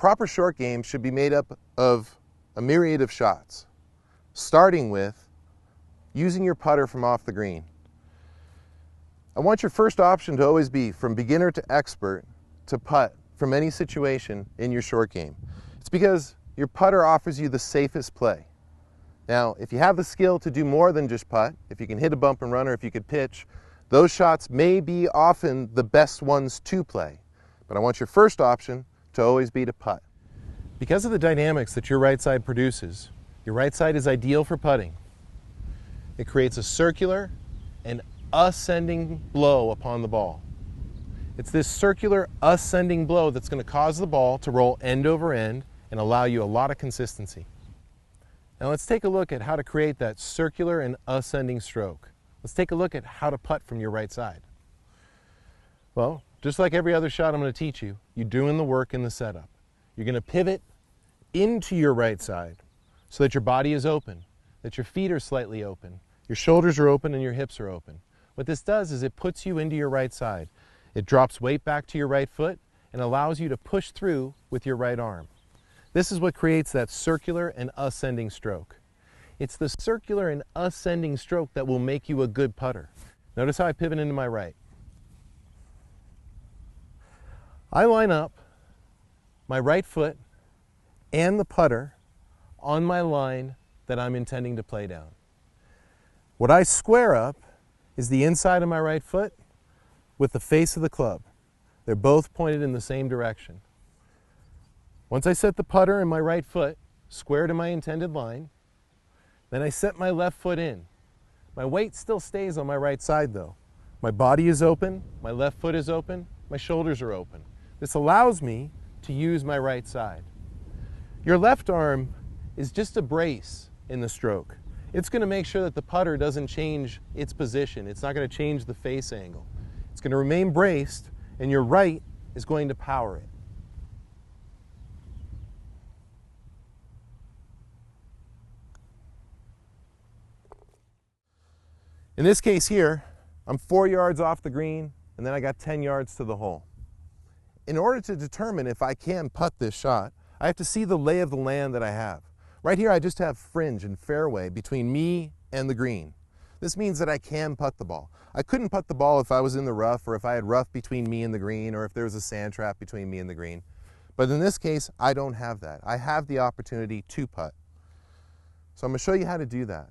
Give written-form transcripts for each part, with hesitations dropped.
proper short game should be made up of a myriad of shots, starting with using your putter from off the green. I want your first option to always be from beginner to expert to putt from any situation in your short game. It's because your putter offers you the safest play. Now, if you have the skill to do more than just putt, if you can hit a bump and run or if you could pitch, those shots may be often the best ones to play. But I want your first option to always be to putt. Because of the dynamics that your right side produces, your right side is ideal for putting. It creates a circular and ascending blow upon the ball. It's this circular ascending blow that's going to cause the ball to roll end over end and allow you a lot of consistency. Now let's take a look at how to create that circular and ascending stroke. Let's take a look at how to putt from your right side. Well, just like every other shot I'm going to teach you, you're doing the work in the setup. You're going to pivot into your right side so that your body is open, that your feet are slightly open, your shoulders are open and your hips are open. What this does is it puts you into your right side. It drops weight back to your right foot and allows you to push through with your right arm. This is what creates that circular and ascending stroke. It's the circular and ascending stroke that will make you a good putter. Notice how I pivot into my right. I line up my right foot and the putter on my line that I'm intending to play down. What I square up is the inside of my right foot with the face of the club. They're both pointed in the same direction. Once I set the putter and my right foot square to my intended line, then I set my left foot in. My weight still stays on my right side though. My body is open, my left foot is open, my shoulders are open. This allows me to use my right side. Your left arm is just a brace in the stroke. It's going to make sure that the putter doesn't change its position. It's not going to change the face angle. It's going to remain braced, and your right is going to power it. In this case here, I'm 4 yards off the green, and then I got 10 yards to the hole. In order to determine if I can putt this shot, I have to see the lay of the land that I have. Right here I just have fringe and fairway between me and the green. This means that I can putt the ball. I couldn't putt the ball if I was in the rough or if I had rough between me and the green or if there was a sand trap between me and the green. But in this case, I don't have that. I have the opportunity to putt. So I'm going to show you how to do that.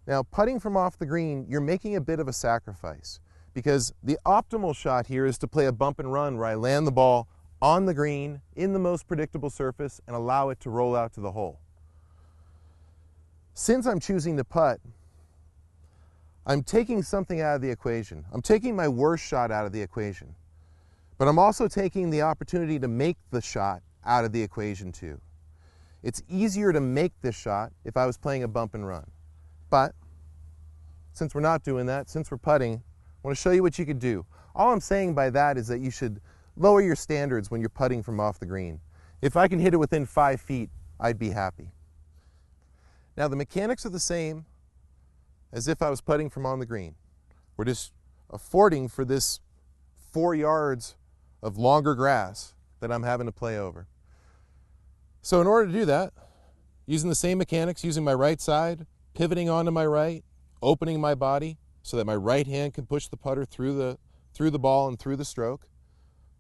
Now, putting from off the green, you're making a bit of a sacrifice because the optimal shot here is to play a bump and run where I land the ball on the green in the most predictable surface and allow it to roll out to the hole. Since I'm choosing to putt, I'm taking something out of the equation. I'm taking my worst shot out of the equation, but I'm also taking the opportunity to make the shot out of the equation too. It's easier to make this shot if I was playing a bump and run. But since we're not doing that, since we're putting, I want to show you what you could do. All I'm saying by that is that you should lower your standards when you're putting from off the green. If I can hit it within 5 feet, I'd be happy. Now the mechanics are the same as if I was putting from on the green. We're just affording for this 4 yards of longer grass that I'm having to play over. So in order to do that, using the same mechanics, using my right side, pivoting onto my right, opening my body so that my right hand can push the putter through the ball and through the stroke,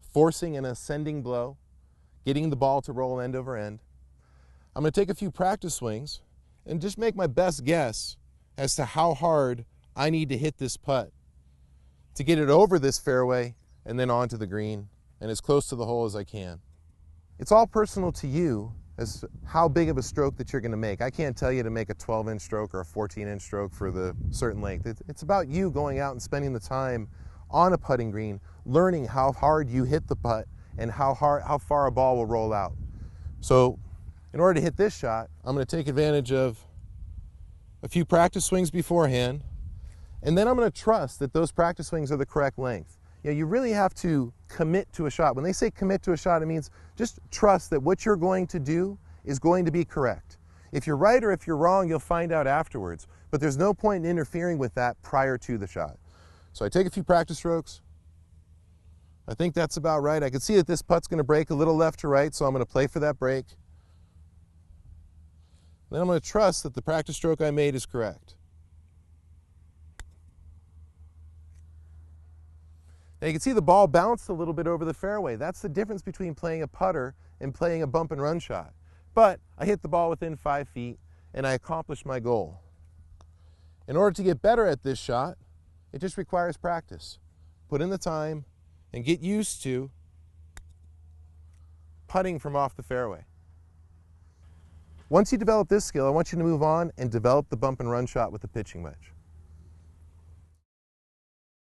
forcing an ascending blow, getting the ball to roll end over end. I'm going to take a few practice swings and just make my best guess as to how hard I need to hit this putt to get it over this fairway and then onto the green and as close to the hole as I can. It's all personal to you as how big of a stroke that you're going to make. I can't tell you to make a 12-inch stroke or a 14-inch stroke for the certain length. It's about you going out and spending the time on a putting green, learning how hard you hit the putt and how far a ball will roll out. So in order to hit this shot, I'm going to take advantage of a few practice swings beforehand, and then I'm going to trust that those practice swings are the correct length. You know, you really have to commit to a shot. When they say commit to a shot, it means just trust that what you're going to do is going to be correct. If you're right or if you're wrong, you'll find out afterwards, but there's no point in interfering with that prior to the shot. So I take a few practice strokes, I think that's about right. I can see that this putt's going to break a little left to right, so I'm going to play for that break. Then I'm going to trust that the practice stroke I made is correct. Now you can see the ball bounced a little bit over the fairway. That's the difference between playing a putter and playing a bump and run shot. But I hit the ball within 5 feet and I accomplished my goal. In order to get better at this shot, it just requires practice. Put in the time and get used to putting from off the fairway. Once you develop this skill, I want you to move on and develop the bump and run shot with the pitching wedge.